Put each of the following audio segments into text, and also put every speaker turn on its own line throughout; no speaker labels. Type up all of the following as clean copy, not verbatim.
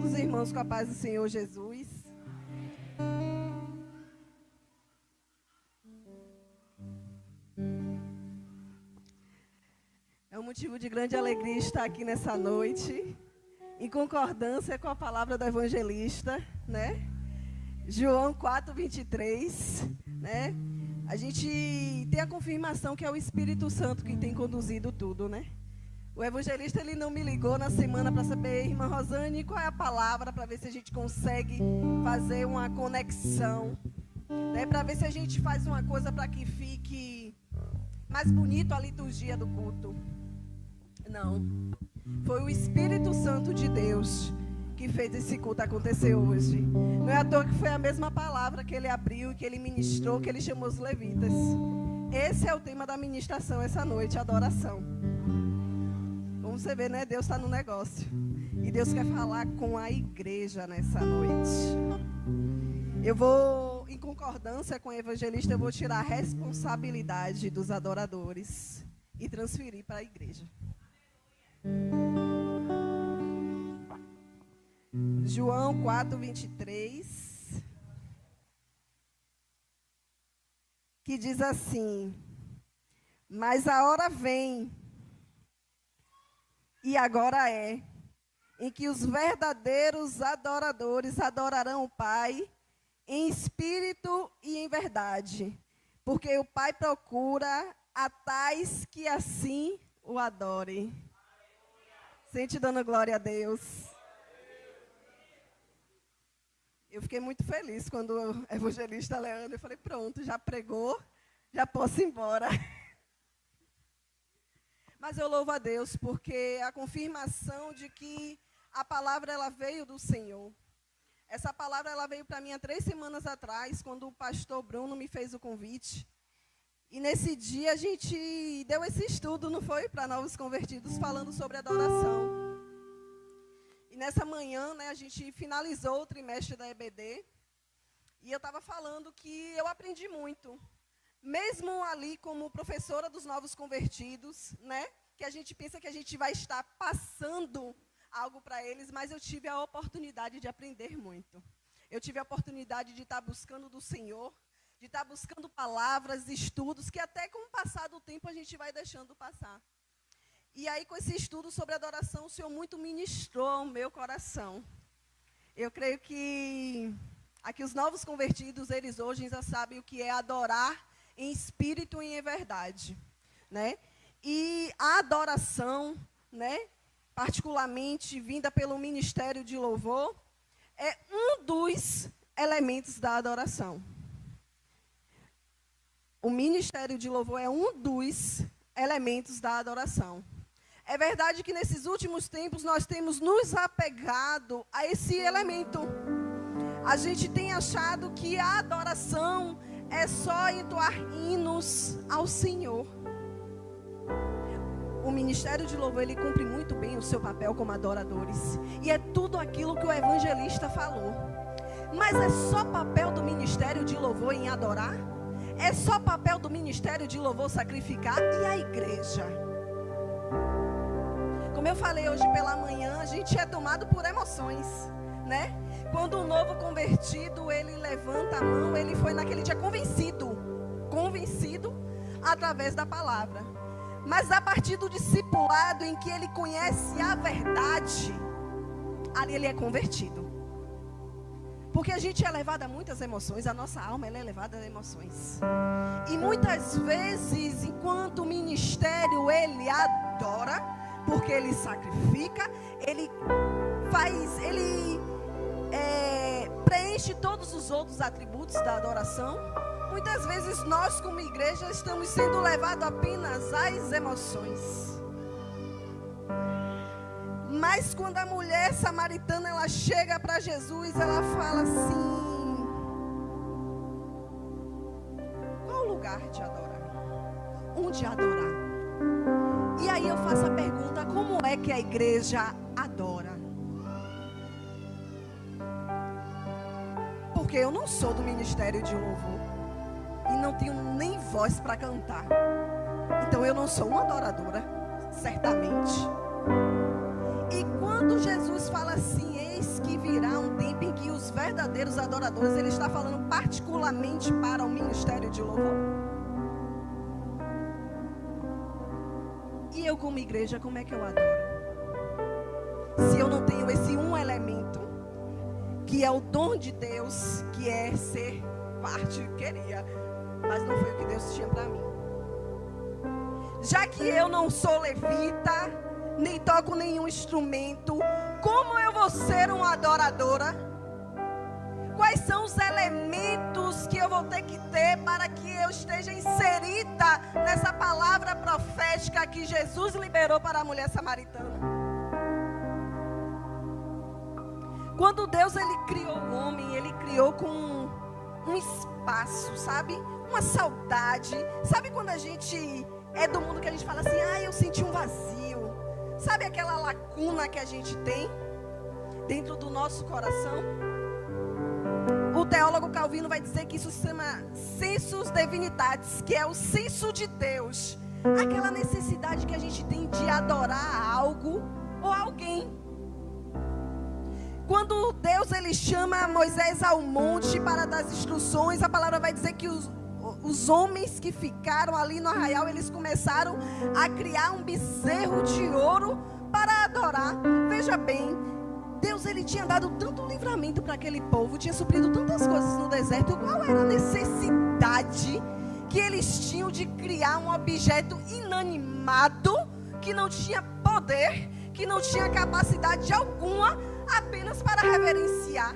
todos os irmãos com a paz do Senhor Jesus. É um motivo de grande alegria estar aqui nessa noite, em concordância com a palavra do evangelista, né? João 4:23, né? A gente tem a confirmação que é o Espírito Santo que tem conduzido tudo, né? O evangelista, ele não me ligou na semana para saber, irmã Rosane, qual é a palavra, para ver se a gente consegue fazer uma conexão, né? Para ver se a gente faz uma coisa para que fique mais bonito a liturgia do culto. Não, foi o Espírito Santo de Deus que fez esse culto acontecer hoje. Não é à toa que foi a mesma palavra que ele abriu, que ele ministrou, que ele chamou os levitas. Esse é o tema da ministração essa noite, adoração. Como você vê, né? Deus está no negócio. E Deus quer falar com a igreja nessa noite. Eu vou, em concordância com o evangelista, eu vou tirar a responsabilidade dos adoradores e transferir para a igreja. João 4:23, que diz assim: mas a hora vem, e agora é, em que os verdadeiros adoradores adorarão o Pai em espírito e em verdade, porque o Pai procura a tais que assim o adorem. Sente dando glória a Deus. Eu fiquei muito feliz quando o evangelista Leandro, eu falei, pronto, já pregou, já posso ir embora. Mas eu louvo a Deus, porque a confirmação de que a palavra ela veio do Senhor. Essa palavra ela veio para mim há 3 semanas atrás, quando o pastor Bruno me fez o convite. E nesse dia a gente deu esse estudo, não foi? Para novos convertidos, falando sobre adoração. E nessa manhã, né, a gente finalizou o trimestre da EBD. E eu estava falando que eu aprendi muito. Mesmo ali como professora dos novos convertidos, né? Que a gente pensa que a gente vai estar passando algo para eles, mas eu tive a oportunidade de aprender muito. Eu tive a oportunidade de estar buscando do Senhor, de estar buscando palavras, estudos, que até com o passar do tempo a gente vai deixando passar. E aí, com esse estudo sobre adoração, o Senhor muito ministrou ao meu coração. Eu creio que aqui os novos convertidos, eles hoje já sabem o que é adorar em espírito e em verdade, né? E a adoração, né, particularmente vinda pelo ministério de louvor, é um dos elementos da adoração. O ministério de louvor é um dos elementos da adoração. É verdade que nesses últimos tempos nós temos nos apegado a esse elemento. A gente tem achado que a adoração é só entoar hinos ao Senhor. O ministério de louvor, ele cumpre muito bem o seu papel como adoradores. E é tudo aquilo que o evangelista falou. Mas é só papel do ministério de louvor em adorar? É só papel do ministério de louvor sacrificar? E a igreja? Como eu falei hoje pela manhã, a gente é tomado por emoções, né? Quando um novo convertido, ele levanta a mão, ele foi naquele dia convencido através da palavra. Mas a partir do discipulado em que ele conhece a verdade, ali ele é convertido. Porque a gente é levado a muitas emoções, a nossa alma ela é levada a emoções. E muitas vezes, enquanto o ministério ele adora, porque ele sacrifica, ele preenche todos os outros atributos da adoração. Muitas vezes nós como igreja estamos sendo levados apenas às emoções. Mas quando a mulher samaritana ela chega para Jesus, ela fala assim: qual o lugar de adorar? Onde adorar? E aí eu faço a pergunta: como é que a igreja adora? Porque eu não sou do ministério de louvor e não tenho nem voz para cantar. Então eu não sou uma adoradora, certamente. E quando Jesus fala assim: eis que verdadeiros adoradores, ele está falando particularmente para o ministério de louvor. E eu, como igreja, como é que eu adoro? Se eu não tenho esse um elemento, que é o dom de Deus, que é ser parte, queria, mas não foi o que Deus tinha para mim. Já que eu não sou levita, nem toco nenhum instrumento, como eu vou ser uma adoradora? Quais são os elementos que eu vou ter que ter para que eu esteja inserida nessa palavra profética que Jesus liberou para a mulher samaritana? Quando Deus ele criou o homem, ele criou com um espaço, sabe? Uma saudade. Sabe quando a gente é do mundo que a gente fala assim, eu senti um vazio. Sabe aquela lacuna que a gente tem dentro do nosso coração? O teólogo Calvino vai dizer que isso se chama sensus divinitatis, que é o senso de Deus. Aquela necessidade que a gente tem de adorar algo ou alguém. Quando Deus ele chama Moisés ao monte para dar as instruções, a palavra vai dizer que os homens que ficaram ali no arraial, eles começaram a criar um bezerro de ouro para adorar. Veja bem, Deus ele tinha dado tanto livramento para aquele povo, tinha suprido tantas coisas no deserto. Qual era a necessidade que eles tinham de criar um objeto inanimado, que não tinha poder, que não tinha capacidade alguma, apenas para reverenciar?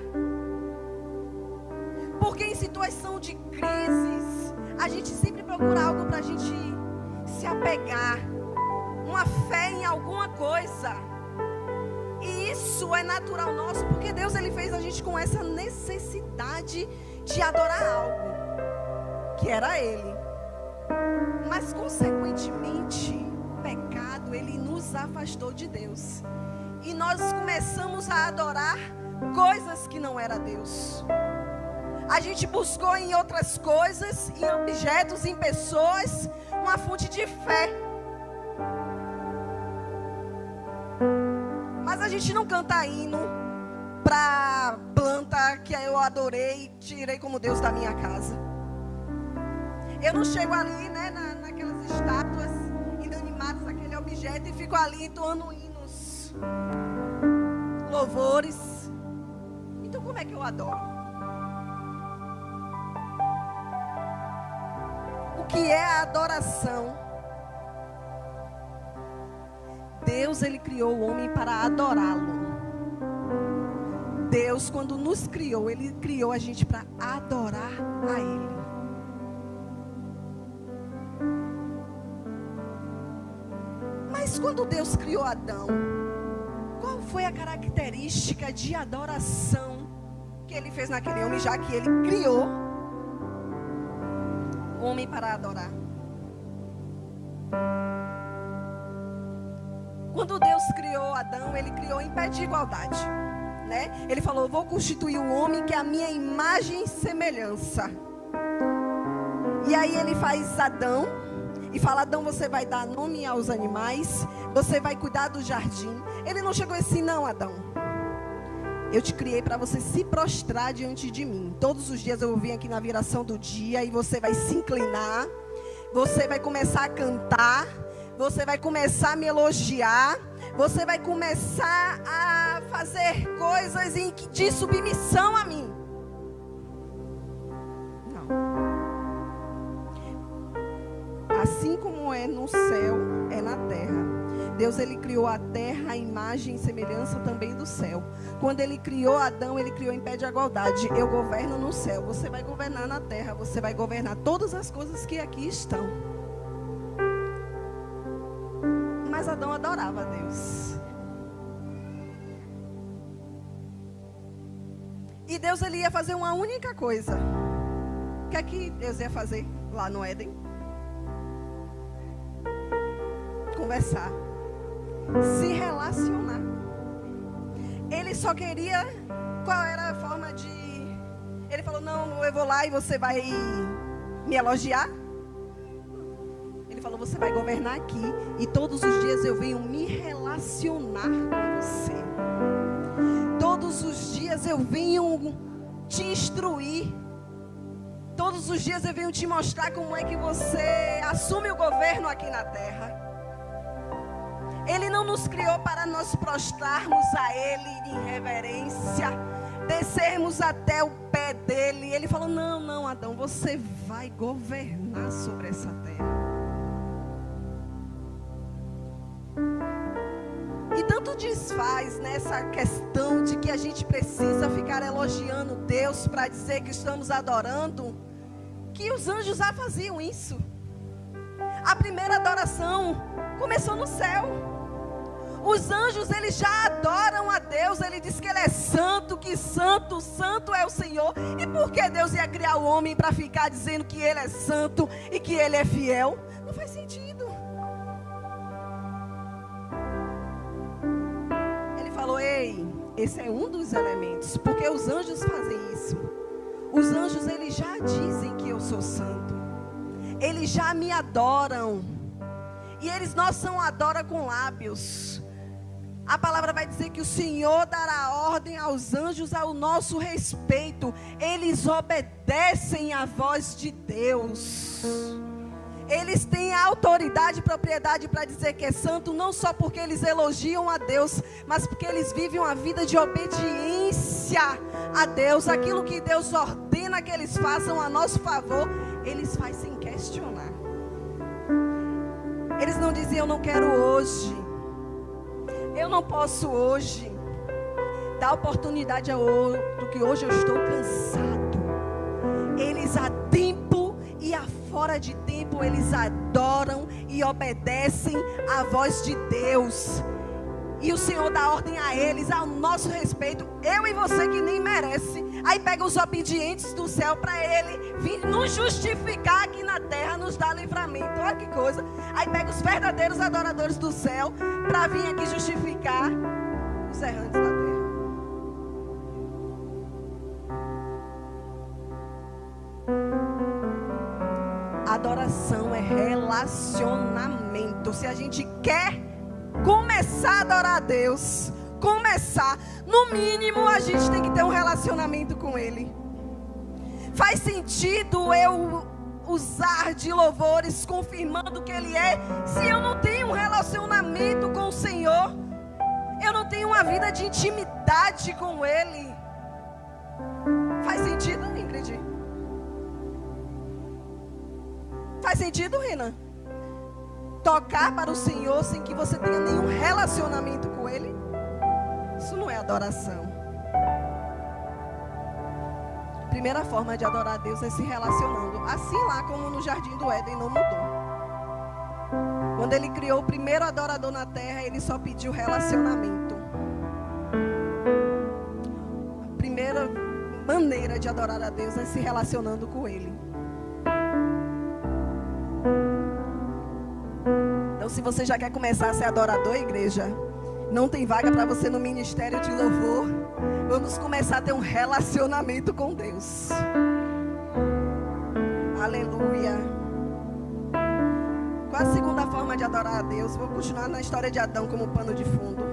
Porque em situação de crises, a gente sempre procura algo para a gente se apegar, uma fé em alguma coisa. E isso é natural nosso, porque Deus ele fez a gente com essa necessidade de adorar algo, que era Ele. Mas consequentemente, o pecado ele nos afastou de Deus. E nós começamos a adorar coisas que não era Deus. A gente buscou em outras coisas, em objetos, em pessoas, uma fonte de fé. Mas a gente não canta hino para planta que eu adorei e tirei como Deus da minha casa. Eu não chego ali, né, naquelas estátuas inanimadas, aquele objeto, e fico ali entoando hinos, louvores. Então como é que eu adoro? O que é a adoração? Deus ele criou o homem para adorá-lo. Deus, quando nos criou, ele criou a gente para adorar a Ele. Mas quando Deus criou Adão, qual foi a característica de adoração que Ele fez naquele homem, já que Ele criou o homem para adorar? Quando Deus criou Adão, Ele criou em pé de igualdade, né? Ele falou, vou constituir o homem que é a minha imagem e semelhança. E aí Ele faz Adão e fala, Adão, você vai dar nome aos animais, você vai cuidar do jardim. Ele não chegou assim, não, Adão, eu te criei para você se prostrar diante de mim. Todos os dias eu vou vir aqui na viração do dia e você vai se inclinar, você vai começar a cantar, você vai começar a me elogiar, você vai começar a fazer coisas de submissão a mim. Não. Assim como é no céu, é na terra. Deus ele criou a terra, a imagem e semelhança também do céu. Quando ele criou Adão, ele criou em pé de igualdade. Eu governo no céu, você vai governar na terra, você vai governar todas as coisas que aqui estão. Mas Adão adorava a Deus. E Deus ele ia fazer uma única coisa. O que é que Deus ia fazer lá no Éden? Conversar. Se relacionar. Ele só queria... Qual era a forma de... Ele falou, não, eu vou lá e você vai me elogiar. Ele falou, você vai governar aqui e todos os dias eu venho me relacionar com você. Todos os dias eu venho te instruir. Todos os dias eu venho te mostrar como é que você assume o governo aqui na terra. Ele não nos criou para nós prostrarmos a Ele em reverência, descermos até o pé dele. Ele falou: não, Adão, você vai governar sobre essa terra. E tanto desfaz nessa questão de que a gente precisa ficar elogiando Deus para dizer que estamos adorando, que os anjos já faziam isso. A primeira adoração começou no céu. Os anjos, eles já adoram a Deus. Ele diz que Ele é santo, que santo, santo é o Senhor. E por que Deus ia criar o homem para ficar dizendo que Ele é santo e que Ele é fiel? Não faz sentido. Ele falou: ei, esse é um dos elementos, porque os anjos fazem isso. Os anjos, eles já dizem que eu sou santo. Eles já me adoram. E eles não só adoram com lábios. A palavra vai dizer que o Senhor dará ordem aos anjos ao nosso respeito. Eles obedecem à voz de Deus. Eles têm autoridade e propriedade para dizer que é santo, não só porque eles elogiam a Deus, mas porque eles vivem uma vida de obediência a Deus. Aquilo que Deus ordena que eles façam a nosso favor, eles fazem sem questionar. Eles não diziam: eu não quero hoje, eu não posso hoje, dá oportunidade a outro, que hoje eu estou cansado. Eles a tempo e a fora de tempo, eles adoram e obedecem à voz de Deus. E o Senhor dá ordem a eles, ao nosso respeito, eu e você que nem merece. Aí pega os obedientes do céu para Ele vir nos justificar aqui na terra, nos dar livramento. Olha que coisa. Aí pega os verdadeiros adoradores do céu para vir aqui justificar os errantes da terra. Adoração é relacionamento. Se a gente quer começar a adorar a Deus, no mínimo a gente tem que ter um relacionamento com Ele. Faz sentido eu usar de louvores confirmando que Ele é, se eu não tenho um relacionamento com o Senhor, eu não tenho uma vida de intimidade com Ele? Faz sentido, Ingrid? Faz sentido, Renan? Tocar para o Senhor sem que você tenha nenhum relacionamento com Ele? Isso não é adoração. A primeira forma de adorar a Deus é se relacionando. Assim lá como no Jardim do Éden não mudou. Quando Ele criou o primeiro adorador na terra, Ele só pediu relacionamento. A primeira maneira de adorar a Deus é se relacionando com Ele. Então, se você já quer começar a ser adorador, igreja, não tem vaga para você no ministério de louvor. Vamos começar a ter um relacionamento com Deus. Aleluia. Qual a segunda forma de adorar a Deus? Vou continuar na história de Adão como pano de fundo.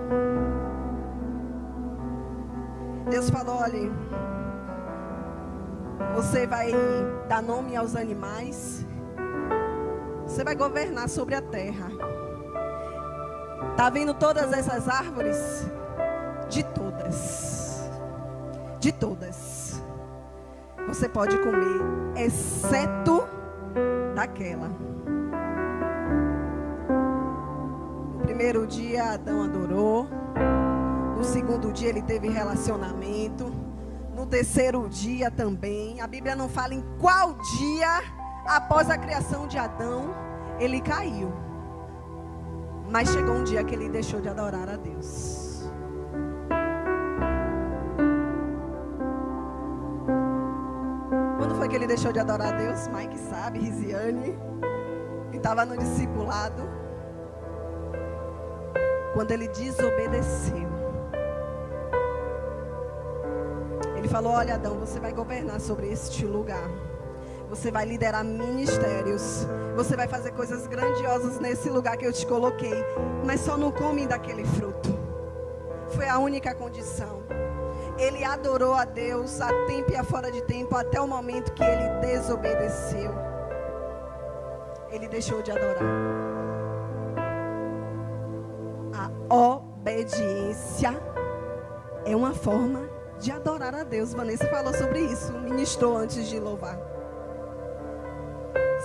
Deus falou: olha, você vai dar nome aos animais, você vai governar sobre a terra. Está vendo todas essas árvores? De todas. De todas. Você pode comer, exceto daquela. No primeiro dia, Adão adorou. No segundo dia, ele teve relacionamento. No terceiro dia também. A Bíblia não fala em qual dia após a criação de Adão ele caiu. Mas chegou um dia que ele deixou de adorar a Deus. Quando foi que ele deixou de adorar a Deus? Mike sabe, Risiane, que estava no discipulado. Quando ele desobedeceu. Ele falou: olha, Adão, você vai governar sobre este lugar. Você vai liderar ministérios. Você vai fazer coisas grandiosas nesse lugar que eu te coloquei. Mas só não come daquele fruto. Foi a única condição. Ele adorou a Deus a tempo e a fora de tempo, até o momento que ele desobedeceu. Ele deixou de adorar. A obediência é uma forma de adorar a Deus. Vanessa falou sobre isso, ministrou antes de louvar.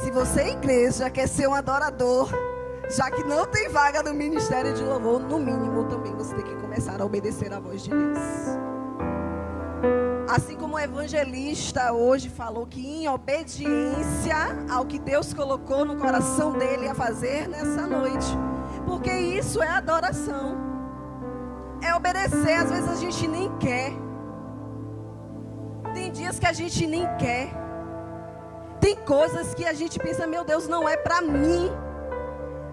Se você, igreja, quer ser um adorador, já que não tem vaga no ministério de louvor, no mínimo também você tem que começar a obedecer à voz de Deus. Assim como o evangelista hoje falou que em obediência ao que Deus colocou no coração dele a fazer nessa noite. Porque isso é adoração. É obedecer, às vezes a gente nem quer. Tem dias que a gente nem quer. Tem coisas que a gente pensa, meu Deus, não é para mim.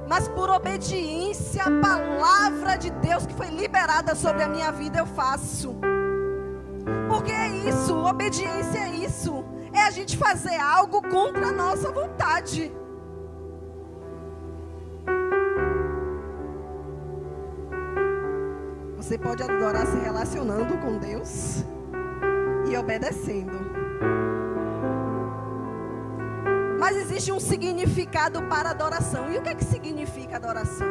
Mas por obediência à palavra de Deus que foi liberada sobre a minha vida, eu faço. Porque é isso, obediência é isso. É a gente fazer algo contra a nossa vontade. Você pode adorar se relacionando com Deus e obedecendo. Mas existe um significado para adoração. E o que é que significa adoração?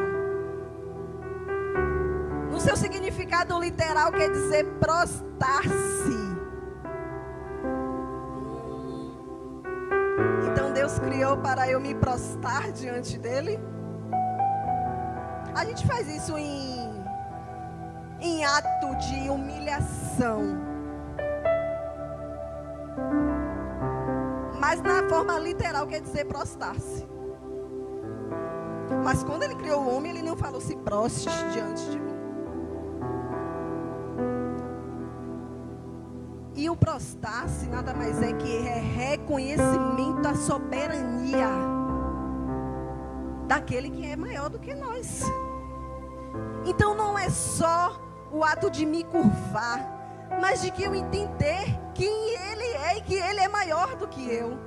No seu significado literal quer dizer prostrar-se. Então Deus criou para eu me prostrar diante dele. A gente faz isso em ato de humilhação. Mas na forma literal quer dizer prostrar-se. Mas quando ele criou o homem, ele não falou se prostre diante de mim. E o prostrar-se nada mais é que é reconhecimento da soberania daquele que é maior do que nós. Então não é só o ato de me curvar, mas de que eu entender quem ele é e que ele é maior do que eu.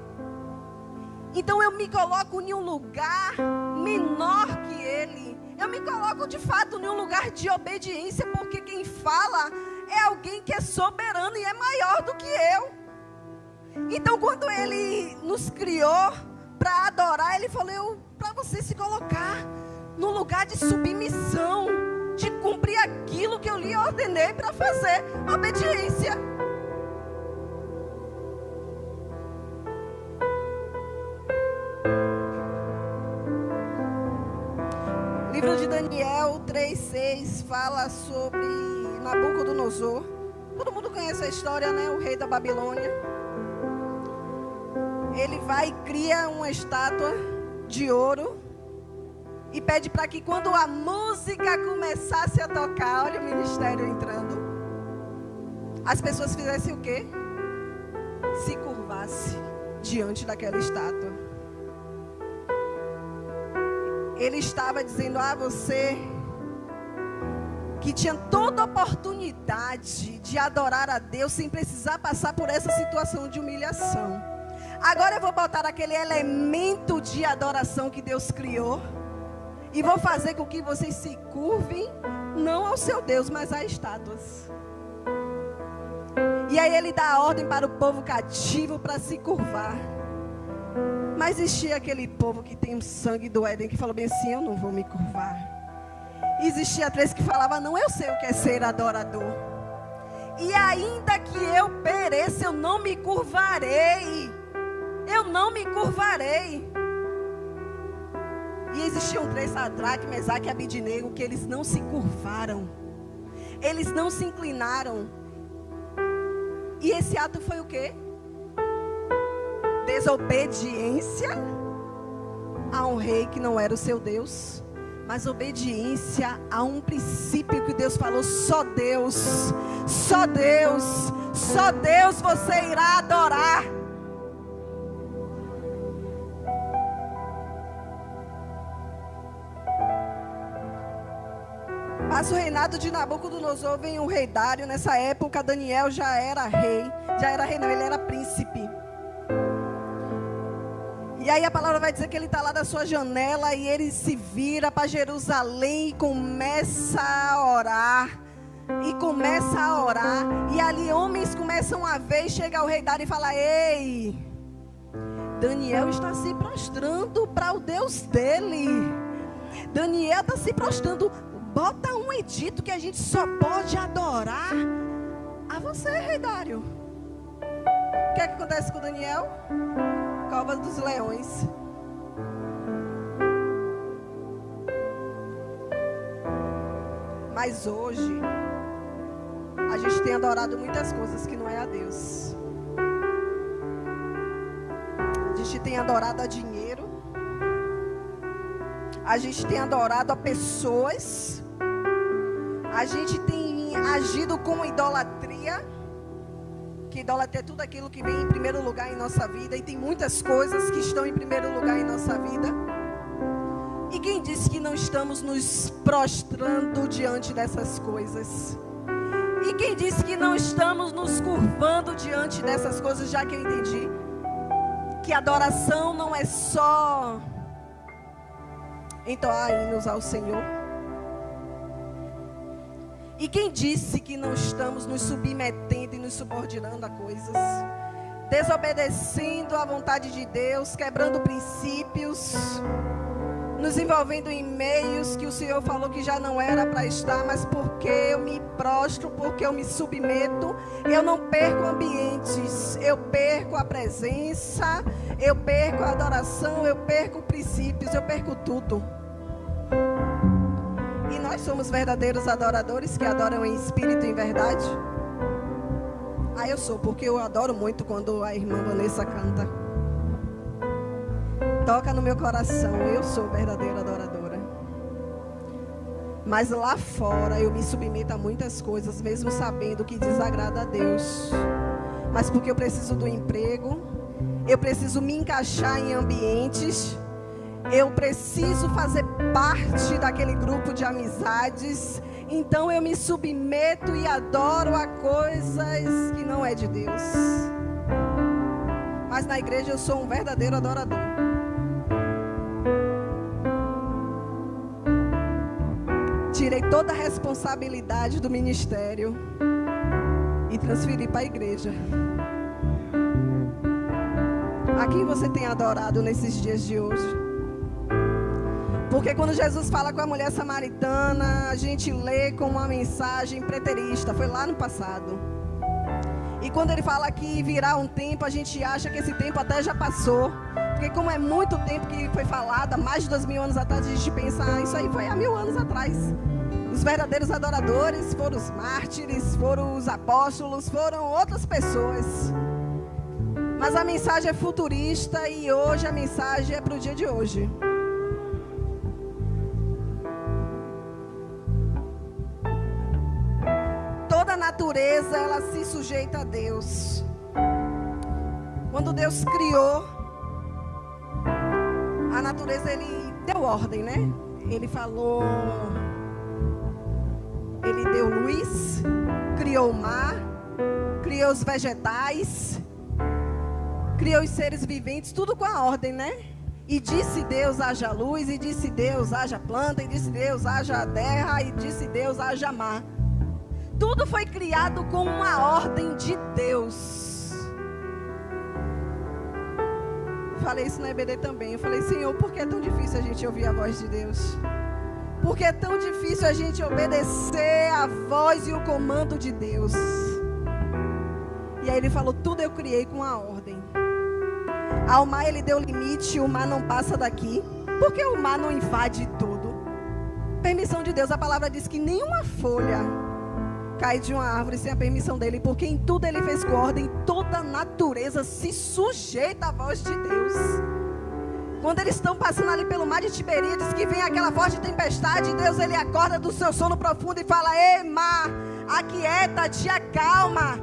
Então eu me coloco em um lugar menor que ele. Eu me coloco de fato em um lugar de obediência, porque quem fala é alguém que é soberano e é maior do que eu. Então quando ele nos criou para adorar, ele falou para você se colocar no lugar de submissão, de cumprir aquilo que eu lhe ordenei para fazer, obediência. Livro de Daniel 3:6 fala sobre Nabucodonosor. Todo mundo conhece a história, né? O rei da Babilônia. Ele vai e cria uma estátua de ouro e pede para que quando a música começasse a tocar, olha o ministério entrando, as pessoas fizessem o quê? Se curvasse diante daquela estátua. Ele estava dizendo a você que tinha toda a oportunidade de adorar a Deus sem precisar passar por essa situação de humilhação. Agora eu vou botar aquele elemento de adoração que Deus criou e vou fazer com que vocês se curvem, não ao seu Deus, mas a estátuas. E aí ele dá a ordem para o povo cativo para se curvar. Mas existia aquele povo que tem o sangue do Éden que falou bem assim, eu não vou me curvar. E existia três que falavam, não, eu sei o que é ser adorador. E ainda que eu pereça, eu não me curvarei. Eu não me curvarei. E existiam três, Sadraque, Mesaque e Abidnego, que eles não se curvaram. Eles não se inclinaram. E esse ato foi o quê? Desobediência a um rei que não era o seu Deus, mas obediência a um princípio que Deus falou, só Deus, só Deus, só Deus você irá adorar. Passa o reinado de Nabucodonosor, vem o rei Dário. Nessa época Daniel já era rei não, ele era príncipe. E aí a palavra vai dizer que ele está lá da sua janela e ele se vira para Jerusalém e começa a orar. e começa a orar. E ali homens começam a ver, e chega o rei Dário e fala: ei, Daniel está se prostrando para o Deus dele. Daniel está se prostrando. Bota um edito que a gente só pode adorar a você, rei Dário. O que é que acontece com Daniel? Cova dos leões. Mas hoje a gente tem adorado muitas coisas que não é a Deus. A gente tem adorado a dinheiro. A gente tem adorado a pessoas. A gente tem agido com idolatria. Que idolatria é tudo aquilo que vem em primeiro lugar em nossa vida. E tem muitas coisas que estão em primeiro lugar em nossa vida. E quem disse que não estamos nos prostrando diante dessas coisas? E quem disse que não estamos nos curvando diante dessas coisas? Já que eu entendi que adoração não é só entoar hinos ao Senhor. E quem disse que não estamos nos submetendo e nos subordinando a coisas, desobedecendo à vontade de Deus, quebrando princípios, nos envolvendo em meios que o Senhor falou que já não era para estar, mas porque eu me prostro, porque eu me submeto, eu não perco ambientes, eu perco a presença, eu perco a adoração, eu perco princípios, eu perco tudo. E nós somos verdadeiros adoradores que adoram em espírito e em verdade? Ah, eu sou, porque eu adoro muito quando a irmã Vanessa canta. Toca no meu coração, eu sou verdadeira adoradora. Mas lá fora eu me submeto a muitas coisas, mesmo sabendo que desagrada a Deus. Mas porque eu preciso do emprego, eu preciso me encaixar em ambientes, eu preciso fazer parte daquele grupo de amizades. Então eu me submeto e adoro a coisas que não é de Deus. Mas na igreja eu sou um verdadeiro adorador. Tirei toda a responsabilidade do ministério e transferi para a igreja. A quem você tem adorado nesses dias de hoje? Porque quando Jesus fala com a mulher samaritana, a gente lê com uma mensagem preterista, foi lá no passado. E quando ele fala que virá um tempo, a gente acha que esse tempo até já passou. Porque como é muito tempo que foi falado, há mais de 2000 anos atrás, a gente pensa, isso aí foi há 1000 anos atrás. Os verdadeiros adoradores foram os mártires, foram os apóstolos, foram outras pessoas. Mas a mensagem é futurista e hoje a mensagem é para o dia de hoje. Toda a natureza, ela se sujeita a Deus. Quando Deus criou a natureza, Ele deu ordem, né? Ele falou, Ele deu luz, criou o mar, criou os vegetais, criou os seres viventes, tudo com a ordem, né? E disse Deus, haja luz, e disse Deus, haja planta, e disse Deus, haja terra, e disse Deus, haja mar. Tudo foi criado com uma ordem de Deus. Falei isso na EBD também. Eu falei, Senhor, por que é tão difícil a gente ouvir a voz de Deus? Por que é tão difícil a gente obedecer a voz e o comando de Deus? E aí ele falou, tudo eu criei com a ordem. Ao mar ele deu limite, o mar não passa daqui. Por que o mar não invade tudo? Permissão de Deus, a palavra diz que nenhuma folha cai de uma árvore sem a permissão dele, porque em tudo ele fez com ordem, toda a natureza se sujeita à voz de Deus. Quando eles estão passando ali pelo mar de Tiberíades, que vem aquela forte tempestade, Deus ele acorda do seu sono profundo e fala, ei mar, aquieta, te acalma.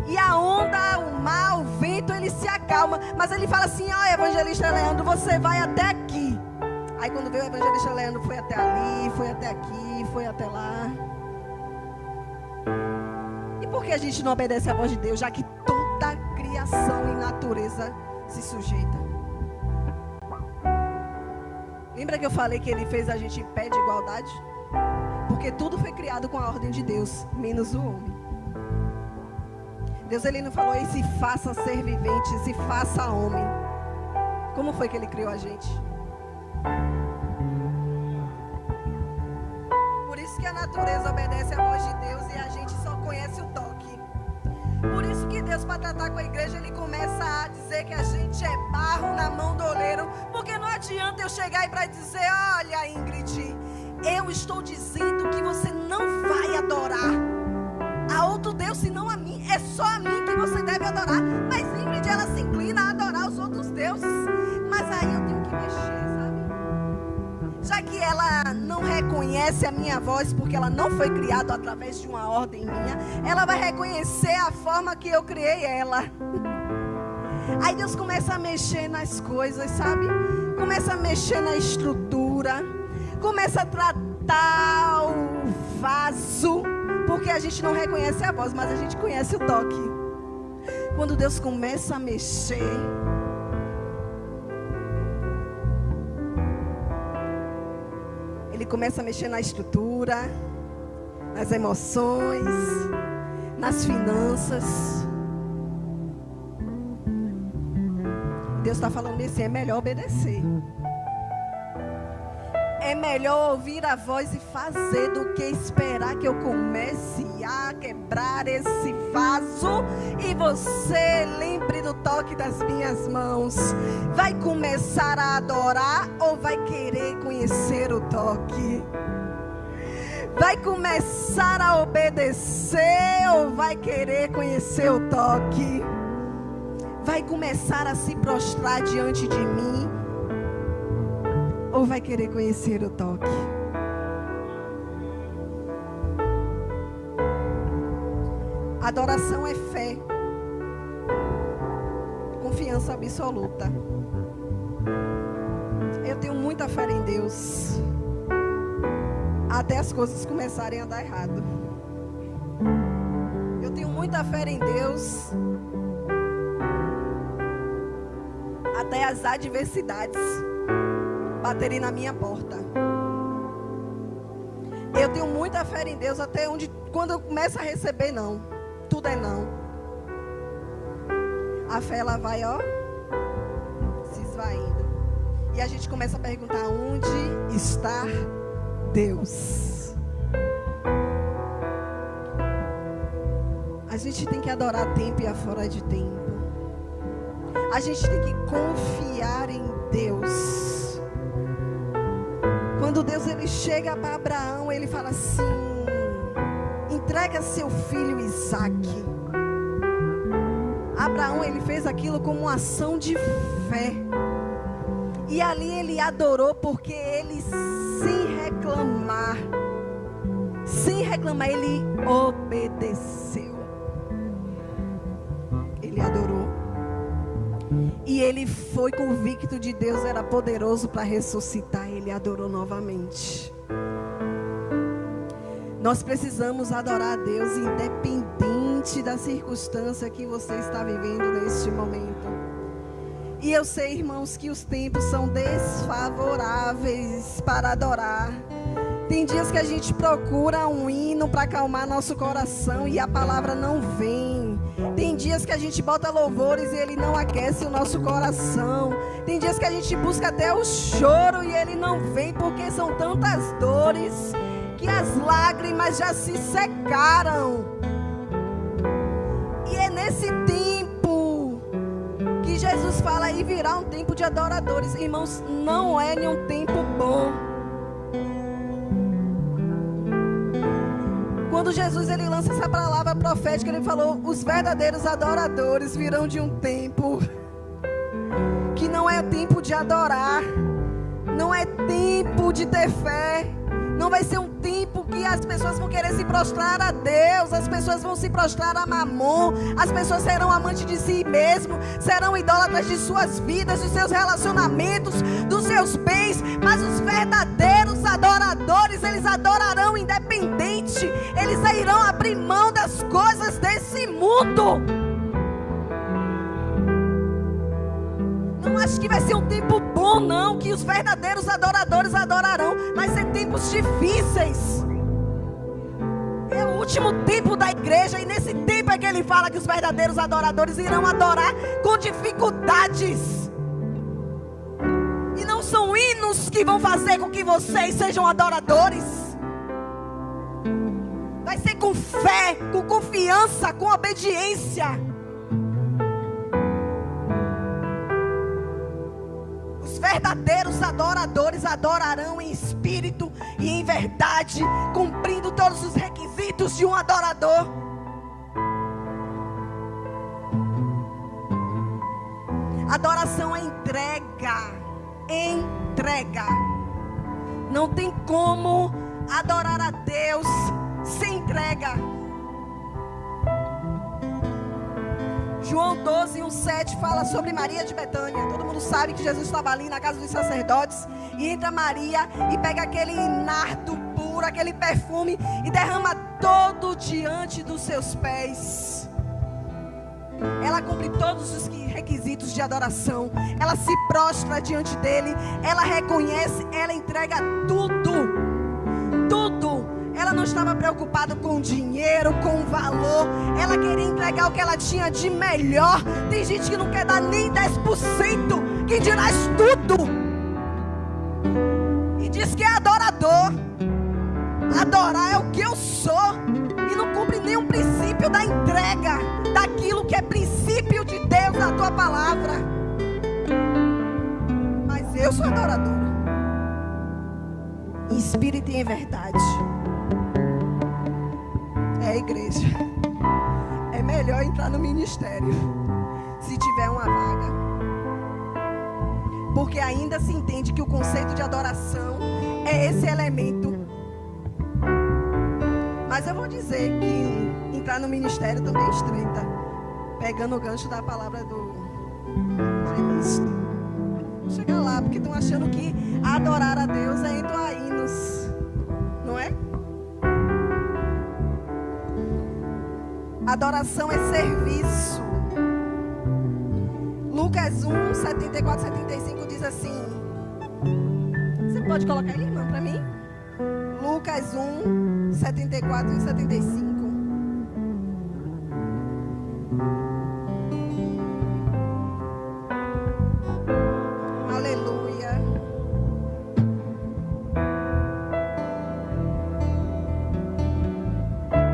E a onda, o mar, o vento, ele se acalma. Mas ele fala assim, ó, evangelista Leandro, você vai até aqui. Aí quando veio o evangelista Leandro, foi até ali, foi até aqui, foi até lá. E por que a gente não obedece à voz de Deus, já que toda a criação e natureza se sujeita? Lembra que eu falei que ele fez a gente em pé de igualdade? Porque tudo foi criado com a ordem de Deus, menos o homem. Deus, ele não falou, e se faça ser vivente, se faça homem. Como foi que ele criou a gente? Por isso que a natureza obedece à voz de Deus e a gente só conhece o toque. Por isso que Deus, para tratar com a igreja, ele começa a dizer que a gente é barro na mão do oleiro. Porque não adianta eu chegar e para dizer, olha, Ingrid, eu estou dizendo que você não vai adorar a outro Deus senão a mim. É só a mim que você deve adorar. Mas Ingrid, ela se inclina a adorar os outros deuses. Mas aí eu tenho que mexer, sabe? Já que ela não reconhece a minha voz, porque ela não foi criada através de uma ordem minha, ela vai reconhecer a forma que eu criei ela. Aí Deus começa a mexer nas coisas, sabe? Começa a mexer na estrutura. Começa a tratar o vaso. Porque a gente não reconhece a voz, mas a gente conhece o toque. Quando Deus começa a mexer, Ele começa a mexer na estrutura, nas emoções, nas finanças. Deus está falando assim, é melhor obedecer. É melhor ouvir a voz e fazer do que esperar que eu comece a quebrar esse vaso e você lembre do toque das minhas mãos. Vai começar a adorar ou vai querer conhecer o toque? Vai começar a obedecer ou vai querer conhecer o toque? Vai começar a se prostrar diante de mim ou vai querer conhecer o toque? Adoração é fé, confiança absoluta. Eu tenho muita fé em Deus, até as coisas começarem a dar errado. Eu tenho muita fé em Deus, até as adversidades baterem na minha porta. Eu tenho muita fé em Deus até onde, quando eu começo a receber não, tudo é não. A fé ela vai, ó, se esvaindo. E a gente começa a perguntar, onde está Deus? A gente tem que adorar a tempo e a fora de tempo. A gente tem que confiar em Deus. Quando Deus ele chega para Abraão, ele fala assim, entrega seu filho Isaque. Abraão ele fez aquilo como uma ação de fé. E ali ele adorou porque ele sem reclamar ele obedeceu. Ele adorou. E ele foi convicto de Deus era poderoso para ressuscitar. Ele adorou novamente. Nós precisamos adorar a Deus independente da circunstância que você está vivendo neste momento. E eu sei, irmãos, que os tempos são desfavoráveis para adorar. Tem dias que a gente procura um hino para acalmar nosso coração e a palavra não vem. Tem dias que a gente bota louvores e ele não aquece o nosso coração. Tem dias que a gente busca até o choro e ele não vem porque são tantas dores que as lágrimas já se secaram. E é nesse tempo que Jesus fala, e virá um tempo de adoradores. Irmãos, não é nenhum tempo bom. Quando Jesus ele lança essa palavra profética, ele falou, os verdadeiros adoradores virão de um tempo que não é tempo de adorar, não é tempo de ter fé, não vai ser um tempo que as pessoas vão querer se prostrar a Deus, as pessoas vão se prostrar a Mamon, as pessoas serão amantes de si mesmo, serão idólatras de suas vidas, dos seus relacionamentos, dos seus bens, mas os verdadeiros adoradores, eles adorarão independente, eles irão abrir mão das coisas desse mundo. Não acho que vai ser um tempo não, que os verdadeiros adoradores adorarão, mas em tempos difíceis.
último tempo da igreja, e nesse tempo é que ele fala que os verdadeiros adoradores irão adorar com dificuldades. E não são hinos que vão fazer com que vocês sejam adoradores. Vai ser com fé, com confiança, com obediência. Os verdadeiros adoradores adorarão em espírito e em verdade, cumprindo todos os requisitos de um adorador. Adoração é entrega. Entrega. Não tem como adorar a Deus sem entrega. João 12:1-7 fala sobre Maria de Betânia. Todo mundo sabe que Jesus estava ali na casa dos sacerdotes. E entra Maria e pega aquele nardo puro, aquele perfume, e derrama todo diante dos seus pés. Ela cumpre todos os requisitos de adoração. Ela se prostra diante dele. Ela reconhece, ela entrega tudo. Tudo. Ela não estava preocupada com dinheiro, com valor. Ela queria entregar o que ela tinha de melhor. Tem gente que não quer dar nem 10%, que dirás tudo. E diz que é adorador. Adorar é o que eu sou. E não cumpre nenhum princípio da entrega, daquilo que é princípio de Deus, da tua palavra. Mas eu sou adoradora, em espírito e em verdade. Igreja, é melhor entrar no ministério se tiver uma vaga, porque ainda se entende que o conceito de adoração é esse elemento. Mas eu vou dizer que entrar no ministério também é estreita, pegando o gancho da palavra do evangelista. Vou chegar lá, porque estão achando que adorar a Deus é entoar hinos, não é? Adoração é serviço. Lucas 1:74-75 diz assim. Você pode colocar aí, irmão, para mim? Lucas 1:74-75. Aleluia.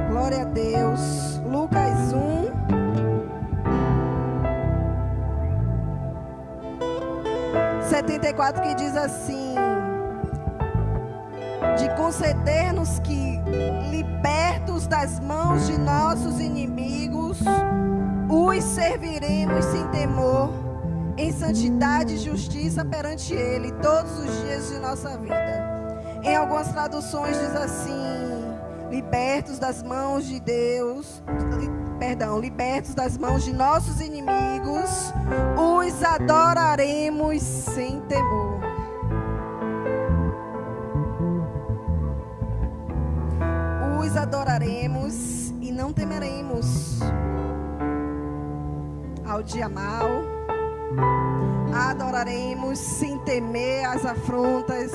Glória a Deus. Lucas 1:74 que diz assim: de conceder-nos que, libertos das mãos de nossos inimigos, os serviremos sem temor, em santidade e justiça perante Ele, todos os dias de nossa vida. Em algumas traduções diz assim: libertos das mãos de Deus, libertos das mãos de nossos inimigos, os adoraremos sem temor. Os adoraremos e não temeremos ao dia mau. Adoraremos sem temer as afrontas.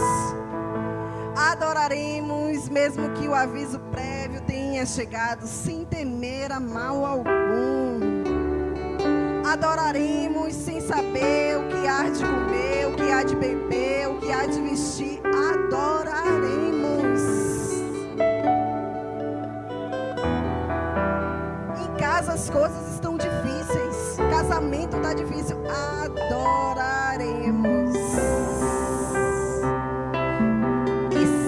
Adoraremos mesmo que o aviso prévio tenha chegado, sem temer a mal algum. Adoraremos sem saber o que há de comer, o que há de beber, o que há de vestir. Adoraremos. Em casa as coisas estão difíceis, casamento está difícil. Adoraremos.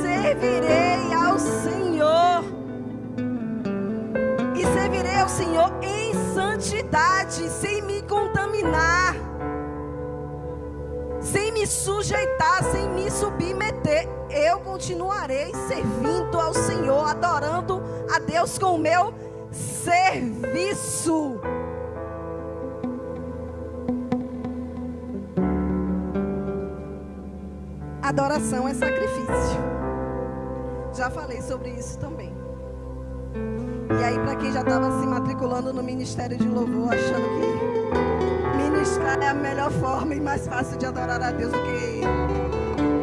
Servirei ao Senhor. E servirei ao Senhor em santidade, sem me contaminar, sem me sujeitar, sem me submeter. Eu continuarei servindo ao Senhor, adorando a Deus com o meu serviço. Adoração é sacrifício. Já falei sobre isso também. E aí, para quem já estava se matriculando no Ministério de Louvor, achando que ministrar é a melhor forma e mais fácil de adorar a Deus do que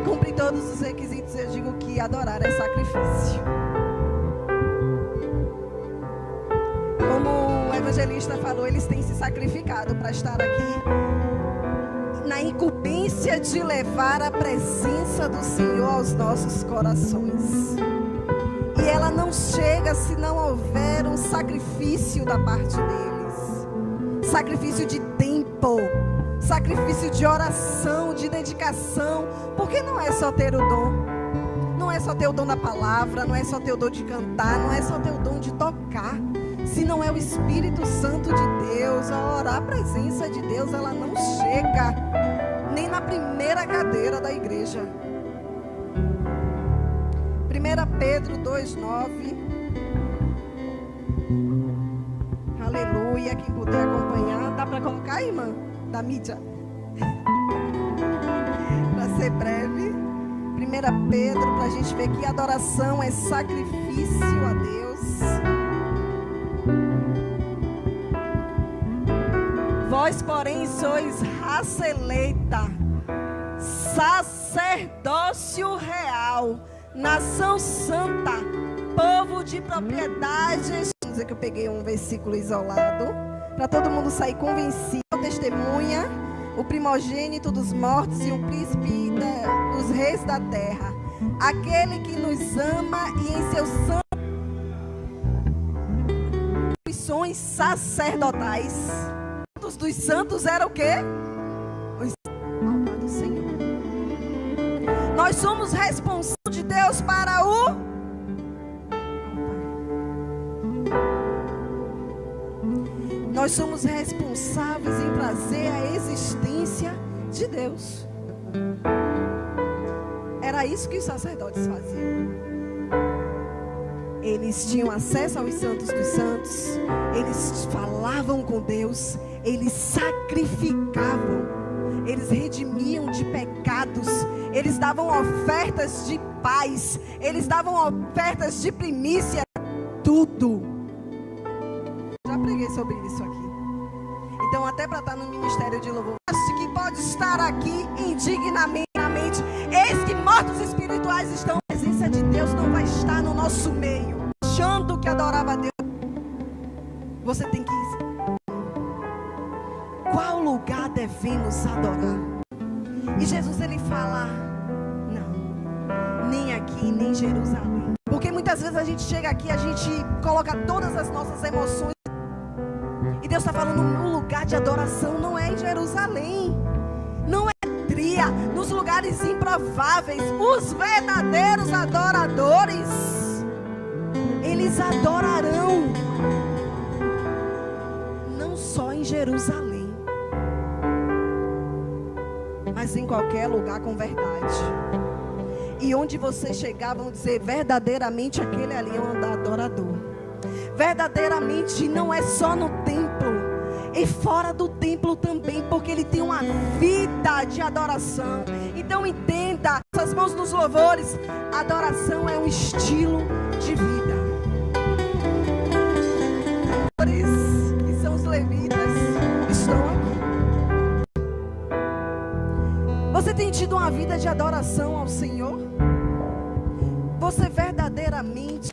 cumprir todos os requisitos, eu digo que adorar é sacrifício.
evangelista falou, eles têm se sacrificado para estar aqui na incumbência de levar a presença do Senhor aos nossos corações. E ela não chega se não houver um sacrifício da parte deles. Sacrifício de tempo, sacrifício de oração, de dedicação. Porque não é só ter o dom. Não é só ter o dom da palavra, não é só ter o dom de cantar, não é só ter o dom de tocar. Se não é o Espírito Santo de Deus, a orar a presença de Deus, ela não chega nem na primeira cadeira da igreja. 1 Pedro 2,9. Aleluia, quem puder acompanhar. Dá para colocar, irmã? Da mídia. Para ser breve. 1 Pedro, para a gente ver que adoração é sacrifício a Deus. Vós, porém, sois raça eleita, sacerdócio real, nação santa, povo de propriedade. Vamos dizer que eu peguei um versículo isolado, para todo mundo sair convencido. Testemunha, o primogênito dos mortos e o príncipe dos reis da terra, aquele que nos ama e em seus santos sacerdotais. Dos santos era o quê? Altar do Senhor. Nós somos responsáveis de Deus para o altar. Nós somos responsáveis em trazer a existência de Deus. Era isso que os sacerdotes faziam. Eles tinham acesso aos santos dos santos. Eles falavam com Deus. Eles sacrificavam. Eles redimiam de pecados. Eles davam ofertas de paz. Eles davam ofertas de primícia. Tudo. Já preguei sobre isso aqui. Então, até para estar no ministério de louvor, acho que pode estar aqui indignamente. Eis que mortos espirituais estão. A presença de Deus não vai estar no nosso meio. Achando que adorava a Deus. Você tem que ir. Qual lugar devemos adorar? E Jesus, ele fala: não, nem aqui, nem em Jerusalém. Porque muitas vezes a gente chega aqui, a gente coloca todas as nossas emoções. E Deus está falando, o lugar de adoração não é em Jerusalém. Não é tria, nos lugares improváveis. Os verdadeiros adoradores, eles adorarão não só em Jerusalém, mas em qualquer lugar com verdade. E onde você chegar, vão dizer, verdadeiramente aquele ali é um adorador. Verdadeiramente não é só no templo, é fora do templo também, porque ele tem uma vida de adoração. Então entenda, essas mãos nos louvores, adoração é um estilo de vida. Que são os levitas, estão aqui. Você tem tido uma vida de adoração ao Senhor? Você verdadeiramente